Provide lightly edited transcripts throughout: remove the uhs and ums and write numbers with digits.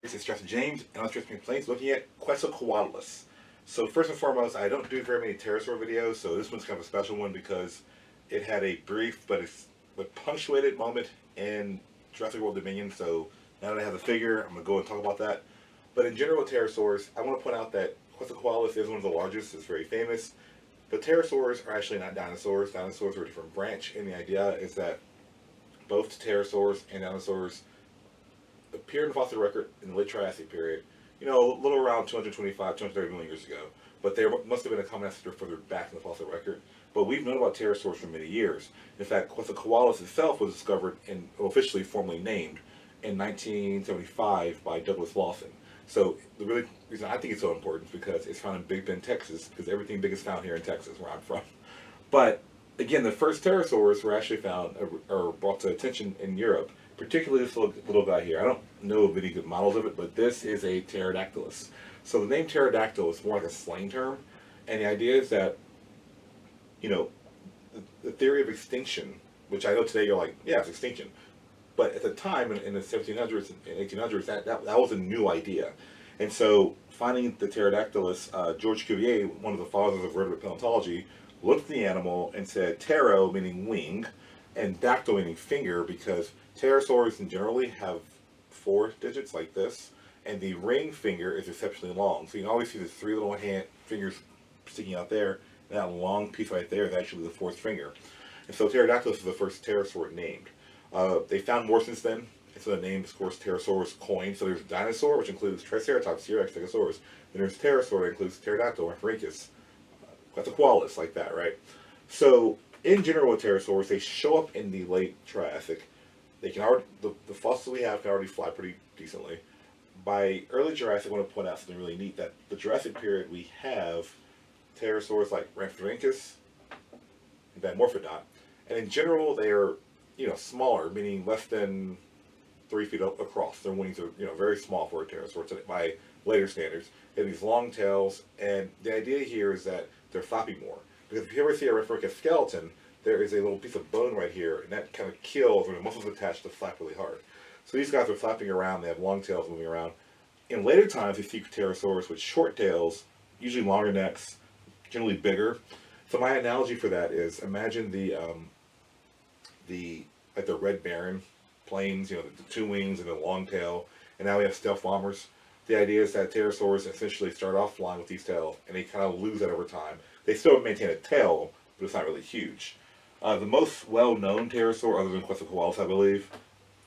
This is Jurassic James, and on Jurassic Plains looking at Quetzalcoatlus. So first and foremost, I don't do very many pterosaur videos, so this one's kind of a special one because it had a brief but punctuated moment in Jurassic World Dominion. So now that I have the figure, I'm going to go and talk about that. But in general with pterosaurs, I want to point out that Quetzalcoatlus is one of the largest, it's very famous. But pterosaurs are actually not dinosaurs. Dinosaurs are a different branch, and the idea is that both pterosaurs and dinosaurs appeared in the fossil record in the late Triassic period, a little around 225, 230 million years ago. But there must have been a common ancestor further back in the fossil record. But we've known about pterosaurs for many years. In fact, Quetzalcoatlus itself was discovered and officially formally named in 1975 by Douglas Lawson. So the really reason I think it's so important is because it's found in Big Bend, Texas, because everything big is found here in Texas, where I'm from. But again, the first pterosaurs were actually found or brought to attention in Europe, particularly this little guy here. I don't know of any good models of it, but this is a pterodactylus. So the name pterodactyl is more like a slang term, and the idea is that, you know, the theory of extinction, which I know today you're like, yeah, it's extinction. But at the time, in the 1700s and 1800s, that was a new idea. And so finding the pterodactylus, George Cuvier, one of the fathers of vertebrate paleontology, looked at the animal and said ptero meaning wing and dactyl meaning finger, because pterosaurs generally have 4 digits like this, and the ring finger is exceptionally long. So you can always see the 3 little fingers sticking out there, and that long piece right there is actually the 4th finger. And so pterodactylus is the first pterosaur named. They found more since then, and so the name, of course, pterosaurus coined. So there's dinosaur, which includes Triceratops, T-Rex, Stegosaurus. Then there's pterosaur, that includes pterodactyl, Rhynchus, Quetzalcoatlus, like that, right? So in general with pterosaurs, they show up in the late Triassic. They can already, the fossils we have can already fly pretty decently. By early Jurassic, I want to point out something really neat, that the Jurassic period we have pterosaurs like Rhynchus and Van Morphodont, and in general they are, smaller, meaning less than 3 feet across. Their wings are, very small for a pterosaur by later standards. They have these long tails, and the idea here is that they're flapping more. Because if you ever see a Rhynchus skeleton, there is a little piece of bone right here, and that kind of kills when the muscles attached to flap really hard. So these guys are flapping around, they have long tails moving around. In later times, you see pterosaurs with short tails, usually longer necks, generally bigger. So my analogy for that is, imagine the Red Baron planes, the 2 wings and the long tail, and now we have stealth bombers. The idea is that pterosaurs essentially start off flying with these tails, and they kind of lose that over time. They still maintain a tail, but it's not really huge. The most well-known pterosaur, other than Quetzalcoatlus, I believe,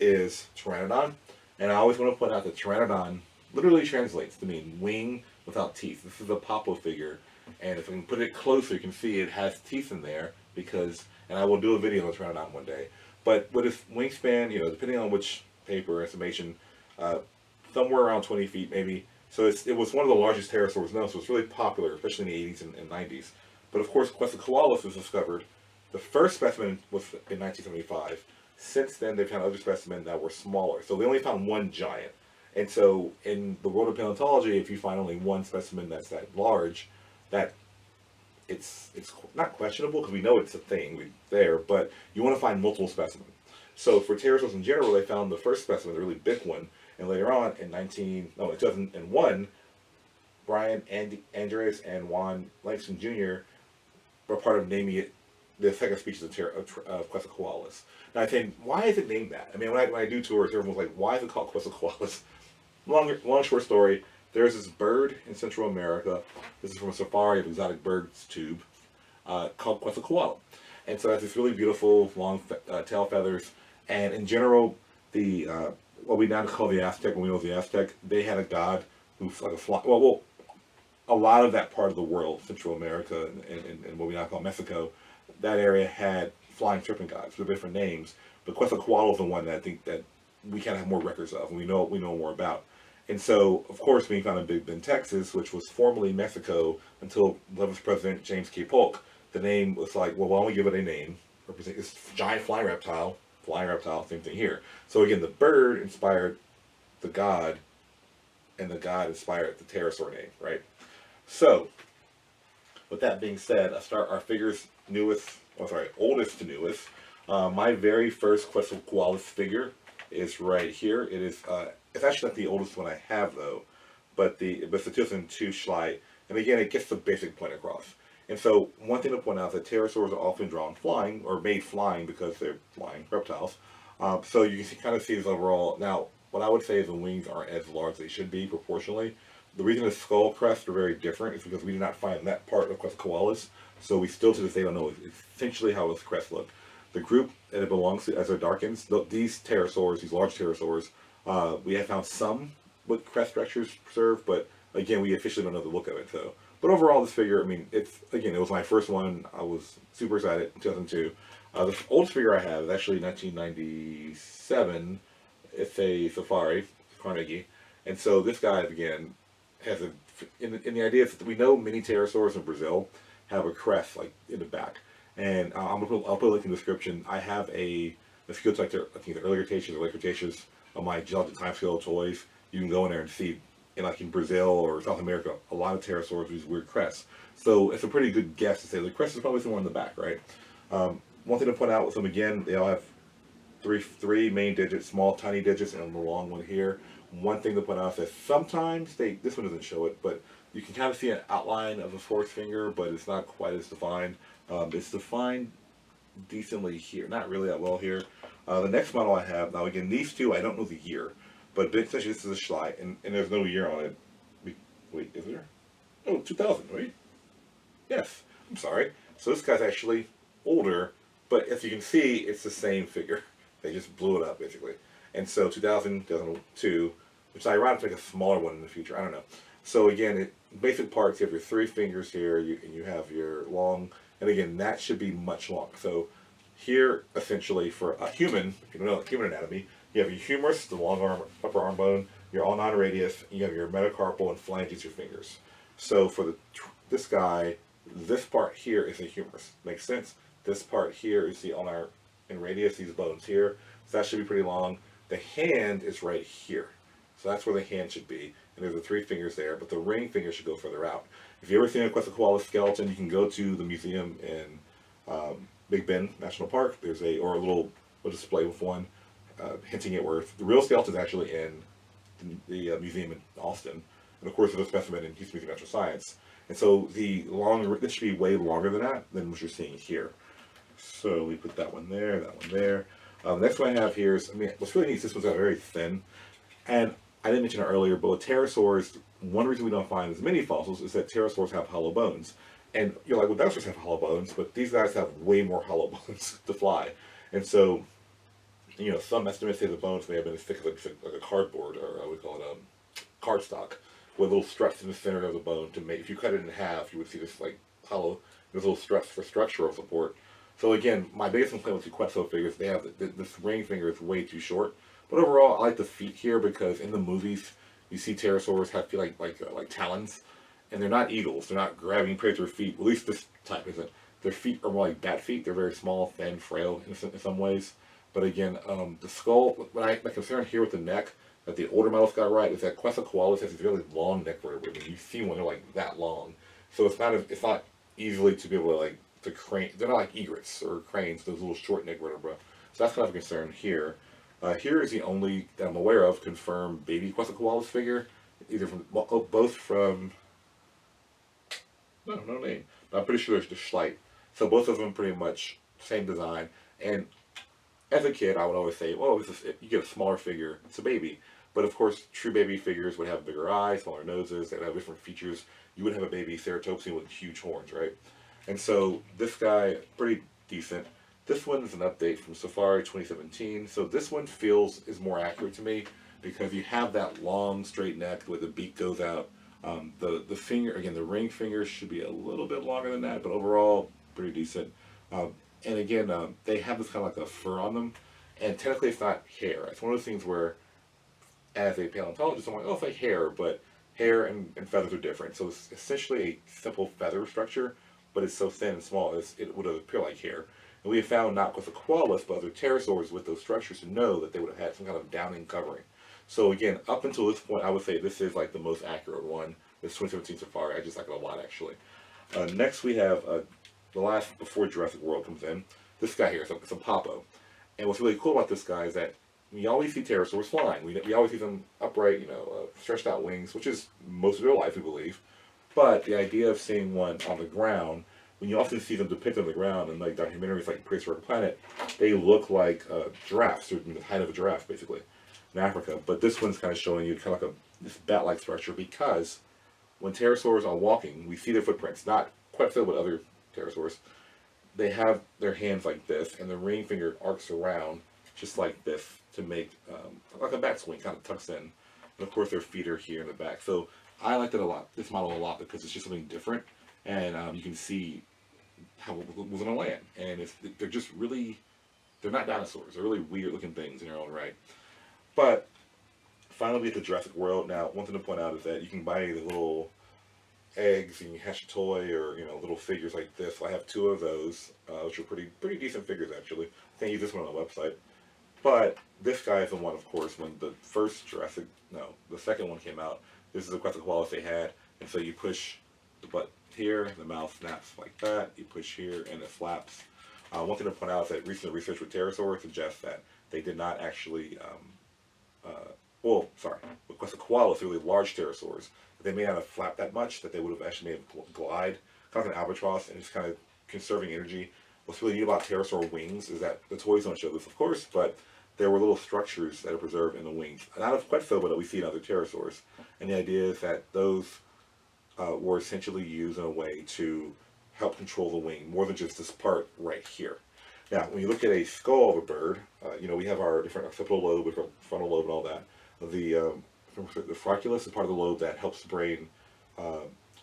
is Pteranodon. And I always want to point out that Pteranodon literally translates to mean wing without teeth. This is a Popo figure, and if I can put it closer, you can see it has teeth in there because, and I will do a video on Pteranodon one day. But with its wingspan, depending on which paper or estimation, somewhere around 20 feet maybe. So it was one of the largest pterosaurs known, so it's really popular, especially in the 80s and 90s. But of course, Quetzalcoatlus was discovered. The first specimen was in 1975. Since then, they've found other specimens that were smaller. So they only found one giant. And so in the world of paleontology, if you find only one specimen that's that large, that it's not questionable because we know it's a thing there, but you want to find multiple specimens. So for pterosaurs in general, they found the first specimen, the really big one, and later on in 2001, Brian Andreas and Juan Langston Jr. were part of naming it the second species of Quetzalcoatlus. Now I think, why is it named that? I mean, when I do tours, everyone's like, why is it called Quetzalcoatlus? Long short story, there's this bird in Central America, this is from a safari of exotic birds tube, called Quetzalcoatl. And so it has this really beautiful long tail feathers, and in general, what we now call the Aztec, when we know the Aztec, they had a god who's like a lot of that part of the world, Central America and what we now call Mexico, that area had flying serpent gods with different names. But Quetzalcoatl is the one that I think that we kind of have more records of, and we know more about. And so, of course, being found in Big Bend, Texas, which was formerly Mexico until 11th President James K. Polk, the name was like, well, why don't we give it a name? Represent this giant flying reptile, same thing here. So again, the bird inspired the god, and the god inspired the pterosaur name, right? So, with that being said, let's start our figures oldest to newest. My very first Quetzalcoatlus figure is right here. It is It's actually not the oldest one I have though, but it's the 2002 Schleit, and again it gets the basic point across. And so one thing to point out is that pterosaurs are often drawn flying or made flying because they're flying reptiles. So you can kind of see this overall. Now, what I would say is the wings aren't as large as they should be proportionally. The reason the skull crests are very different is because we did not find that part of Quetzalcoatlus, so we still to this day don't know essentially how his crest looked. The group that it belongs to, as it darkens, these pterosaurs, these large pterosaurs, we have found some with crest structures preserved, but again, we officially don't know the look of it. So, but overall, this figure, I mean, it was my first one. I was super excited in 2002. The oldest figure I have is actually 1997. It's a Safari Carnegie, and so this guy again has in the idea is that we know many pterosaurs in Brazil have a crest like in the back, and I'll put a link in the description. I have if you go to I think the early Cretaceous or late Cretaceous of my geologic timescale toys, you can go in there and see in Brazil or South America a lot of pterosaurs with these weird crests. So it's a pretty good guess to say the crest is probably somewhere in the back, right? One thing to point out with them again, they all have three main digits, small tiny digits, and the long one here. One thing to point out is that sometimes this one doesn't show it, but you can kind of see an outline of a fourth finger, but it's not quite as defined. It's defined decently here, not really that well here. The next model I have, now again, these two, I don't know the year, but essentially this is a Schleit, and there's no year on it. Wait, is there? Oh, 2000, right? Yes, I'm sorry. So this guy's actually older, but as you can see, it's the same figure. They just blew it up, basically. And so 2000, 2002, which is ironic to make a smaller one in the future, I don't know. So again, basic parts, you have your three fingers here, and you have your long, and again, that should be much longer. So here, essentially, for a human, if you don't know human anatomy, you have your humerus, the long arm, upper arm bone, your ulnar radius, and you have your metacarpal and phalanges, your fingers. So for this guy, this part here is the humerus. Makes sense? This part here is the ulnar and radius, these bones here. So that should be pretty long. The hand is right here. So that's where the hand should be. And there's the three fingers there, but the ring finger should go further out. If you've ever seen a Quetzalcoatlus skeleton, you can go to the museum in Big Bend National Park. There's a little display with one hinting at where the real skeleton is actually in the museum in Austin. And of course, there's a specimen in Houston Museum of Natural Science. And so this should be way longer than that, than what you're seeing here. So we put that one there, that one there. The next one I have here is, what's really neat is this one's very thin. And I didn't mention it earlier, but with pterosaurs, one reason we don't find as many fossils is that pterosaurs have hollow bones. And you're like, well, dinosaurs have hollow bones, but these guys have way more hollow bones to fly. And so, some estimates say the bones may have been as thick as like a cardboard, or we call it cardstock, with little struts in the center of the bone to make, if you cut it in half, you would see this like hollow, there's little struts for structural support. So again, my biggest complaint with the Quetzal figures, they have this ring finger is way too short. But overall, I like the feet here because in the movies, you see pterosaurs have like talons, and they're not eagles. They're not grabbing prey with their feet. At least this type isn't. Their feet are more like bat feet. They're very small, thin, frail in some ways. But again, the skull. My concern here with the neck that the older models got right is that Quetzalcoatlus has these really long neck vertebrae. When you see one, they're like that long. So it's not easily to be able to to crane. They're not like egrets or cranes. Those little short neck vertebrae. So that's kind of a concern here. Here is the only that I'm aware of confirmed baby Quetzalcoatlus figure, either from both from no name. But I'm pretty sure it's the Schleit. So both of them pretty much same design. And as a kid, I would always say, well, you get a smaller figure, it's a baby. But of course, true baby figures would have bigger eyes, smaller noses, they would have different features. You would have a baby ceratopsian with huge horns, right? And so this guy, pretty decent. This one is an update from Safari 2017. So this one is more accurate to me because you have that long straight neck where the beak goes out. The finger, again, the ring finger should be a little bit longer than that, but overall, pretty decent. And again, they have this kind of like a fur on them, and technically it's not hair. It's one of those things where, as a paleontologist, I'm like, oh, it's like hair, but hair and feathers are different. So it's essentially a simple feather structure, but it's so thin and small, it would appear like hair. And we have found not with the koalas, but other pterosaurs with those structures to know that they would have had some kind of downing covering. So again, up until this point, I would say this is like the most accurate one. This 2017 Safari, I just like it a lot actually. Next we have the last before Jurassic World comes in. This guy here, it's a Papo. And what's really cool about this guy is that we always see pterosaurs flying. We always see them upright, stretched out wings, which is most of their life, we believe. But the idea of seeing one on the ground, when you often see them depicted on the ground in like documentaries like Prehistoric Planet, they look like giraffes, or the height of a giraffe, basically, in Africa. But this one's kind of showing you kind of like this bat-like structure because when pterosaurs are walking, we see their footprints, not quite so, but other pterosaurs. They have their hands like this, and the ring finger arcs around just like this to make like a bat swing, kind of tucks in. And of course, their feet are here in the back. So I liked it a lot, this model a lot, because it's just something different, and you can see how it was on land. And they're just really, they're not dinosaurs. They're really weird looking things in their own right. But finally, we get to Jurassic World. Now, one thing to point out is that you can buy the little eggs and you hatch a toy, or little figures like this. I have 2 of those, which are pretty decent figures actually. I can't use this one on the website, but this guy is the one, of course, when the second one came out. This is the Quetzalcoatlus they had, and so you push the button here, the mouth snaps like that. You push here, and it flaps. One thing to point out is that recent research with pterosaurs suggests that they did not actually, with Quetzalcoatlus, really large pterosaurs, they may not have flapped that much, that they would have actually made a glide, kind of like an albatross, and just kind of conserving energy. What's really neat about pterosaur wings is that the toys don't show this, of course, but there were little structures that are preserved in the wings. Not of Quetzalcoatlus, but that we see in other pterosaurs. And the idea is that those were essentially used in a way to help control the wing, more than just this part right here. Now, when you look at a skull of a bird, we have our different occipital lobe, with our frontal lobe and all that. The fronculus is part of the lobe that helps the brain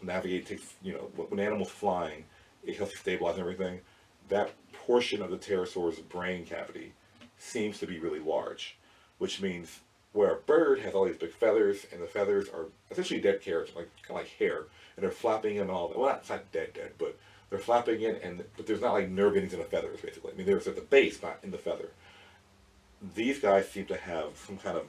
navigate. When animals flying, it helps stabilize everything. That portion of the pterosaur's brain cavity seems to be really large, which means where a bird has all these big feathers, and the feathers are essentially dead carrots, kind of like hair, and they're flapping in and all that. Well, it's not dead, but they're flapping in, but there's not like nerve endings in the feathers, basically. I mean, there's at the base, not in the feather. These guys seem to have some kind of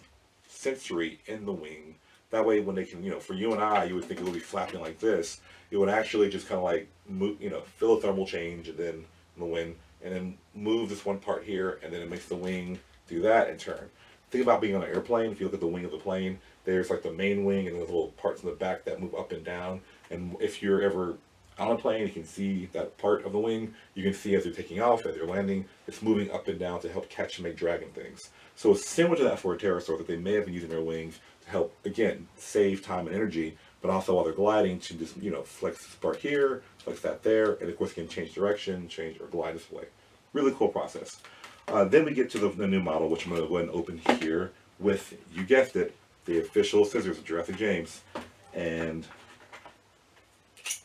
sensory in the wing. That way, when they can, for you and I, you would think it would be flapping like this. It would actually just kind of like move, feel a thermal change, and then in the wind, and then move this one part here, and then it makes the wing do that and turn. Think about being on an airplane. If you look at the wing of the plane, there's like the main wing and the little parts in the back that move up and down. And if you're ever on a plane, you can see that part of the wing. You can see as they're taking off, as they're landing, it's moving up and down to help catch and make dragging things. So it's similar to that for a pterosaur, that they may have been using their wings to help, again, save time and energy, but also while they're gliding to just, flex this part here, flex that there, and of course can change direction, or glide this way. Really cool process. Then we get to the new model, which I'm going to go ahead and open here with, you guessed it, the official scissors of Jurassic James. And it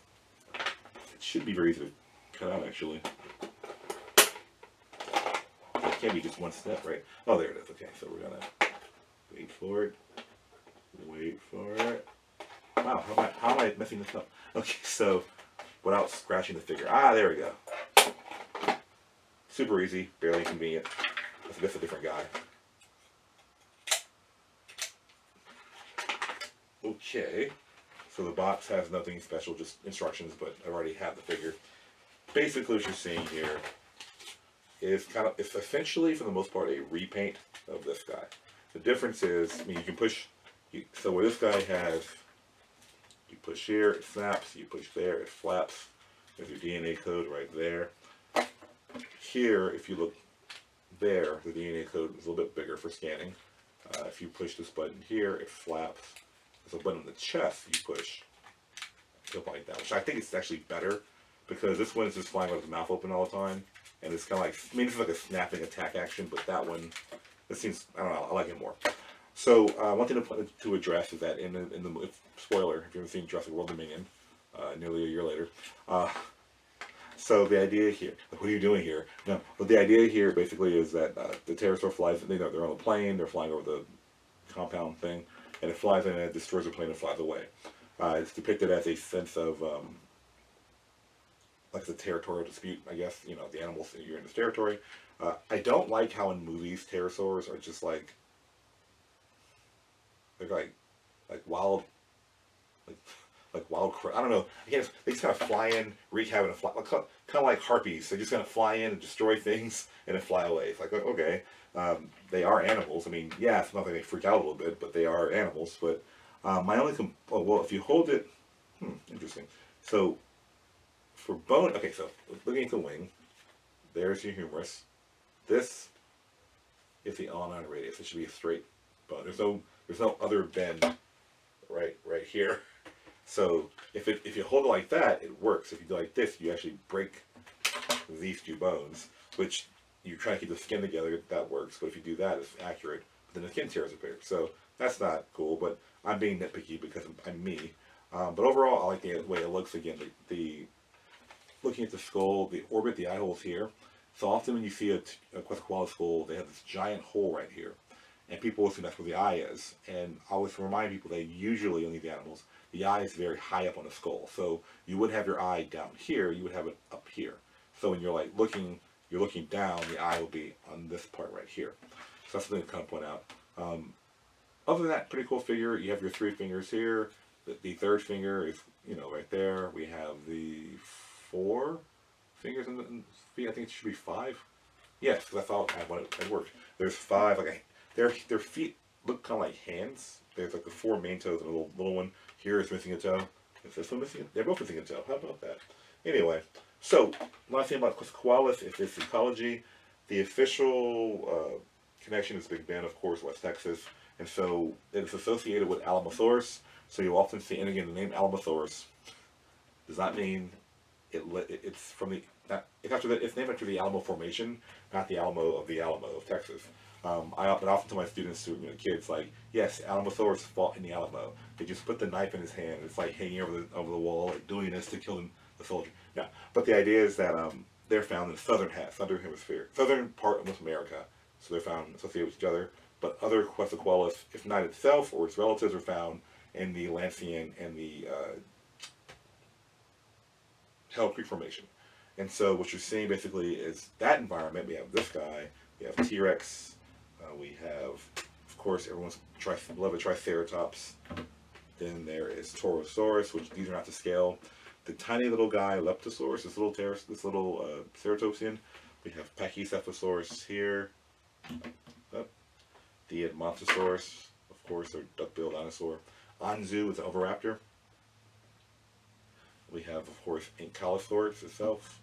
should be very easy to cut out, actually. It can't be just one step, right? Oh, there it is. Okay, so we're going to wait for it. Wait for it. Wow, how am I messing this up? Okay, so without scratching the figure. There we go. Super easy, barely inconvenient. That's a different guy. Okay, so the box has nothing special, just instructions, but I already have the figure. Basically, what you're seeing here is it's essentially, for the most part, a repaint of this guy. The difference is, you can push, so where this guy has, you push here, it snaps, you push there, it flaps. There's your DNA code right there. Here, if you look there, the DNA code is a little bit bigger for scanning. If you push this button here, it flaps. There's a button in the chest you push, something like that, which I think is actually better, because this one is just flying with his mouth open all the time, and it's kind of like, this is like a snapping attack action, but that one, this seems, I don't know, I like it more. So one thing to address is that in the spoiler, if you haven't seen Jurassic World Dominion, nearly a year later, so the idea here, what are you doing here? No, but the idea here basically is that the pterosaur flies, they're on a plane, they're flying over the compound thing, and it flies in and it destroys the plane and flies away. It's depicted as a sense of, like the territorial dispute, I guess, the animals, you're in this territory. I don't like how in movies pterosaurs are just like, they're like wild, like wild crap. I don't know. Again, they just kind of fly in, wreak havoc, and fly, kind of like harpies. They just kind of fly in and destroy things and then fly away. It's like, okay. They are animals. I mean, yeah, it's not that they freak out a little bit, but they are animals. But my only well, if you hold it, interesting. So for bone, okay, so looking at the wing, there's your humerus. This is the ulnar radius. It should be a straight bone. There's no other bend right here. So if you hold it like that, it works. If you do like this, you actually break these two bones, which you try to keep the skin together. That works. But if you do that, it's accurate. But then the skin tears apart. So that's not cool. But I'm being nitpicky because I'm me. But overall, I like the way it looks. Again, the looking at the skull, the orbit, the eye hole's here. So often when you see a Quetzalcoatlus skull, they have this giant hole right here. And people assume that's where the eye is. And I always remind people that usually, only the animals, the eye is very high up on the skull. So you would have your eye down here, you would have it up here. So when you're like you're looking down, the eye will be on this part right here. So that's something to kind of point out. Other than that, pretty cool figure. You have your 3 fingers here. The third finger is, right there. We have the 4 fingers in the feet. I think it should be 5. Yes, that's all I wanted. It worked. There's 5. Their feet look kind of like hands. There's like the 4 main toes and a little one. Here is missing a toe. Is this one missing? They're both missing a toe. How about that? Anyway, so last thing about Quetzalcoatlus is its ecology. The official connection is Big Bend, of course, West Texas, and so it's associated with Alamosaurus. So you often see, and again, the name Alamosaurus does not mean it's from the. It's named after the Alamo Formation, not the Alamo of Texas. I often tell my students, kids, like, yes, Alamosaurus fought in the Alamo. They just put the knife in his hand. It's like hanging over the wall, like doing this to kill the soldier. Yeah, but the idea is that they're found in the southern hemisphere, southern part of North America. So they're found associated with each other. But other Quetzalcoatlus, if not itself or its relatives, are found in the Lancian and the Hell Creek Formation. And so what you're seeing basically is that environment. We have this guy. We have T-Rex. We have, of course, everyone's beloved Triceratops. Then there is Torosaurus, which these are not to scale. The tiny little guy, Leptosaurus, this little ceratopsian. We have Pachycephalosaurus here. The Edmontosaurus, of course, or duck-billed dinosaur. Anzu is an oviraptor. We have, of course, Ankylosaurus itself.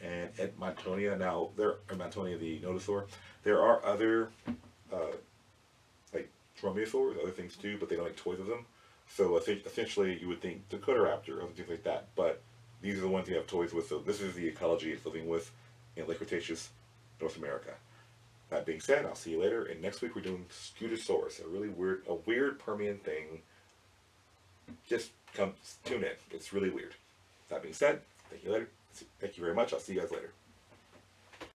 And Edmontonia. Now, Edmontonia, the nodosaur. There are other, like dromaeosaurs, other things too, but they don't make toys of them. So I think essentially you would think Dakotaraptor, other things like that. But these are the ones you have toys with. So this is the ecology it's living with in late Cretaceous North America. That being said, I'll see you later. And next week we're doing Scutosaurus, a weird Permian thing. Just tune in. It's really weird. That being said, thank you later. Thank you very much. I'll see you guys later.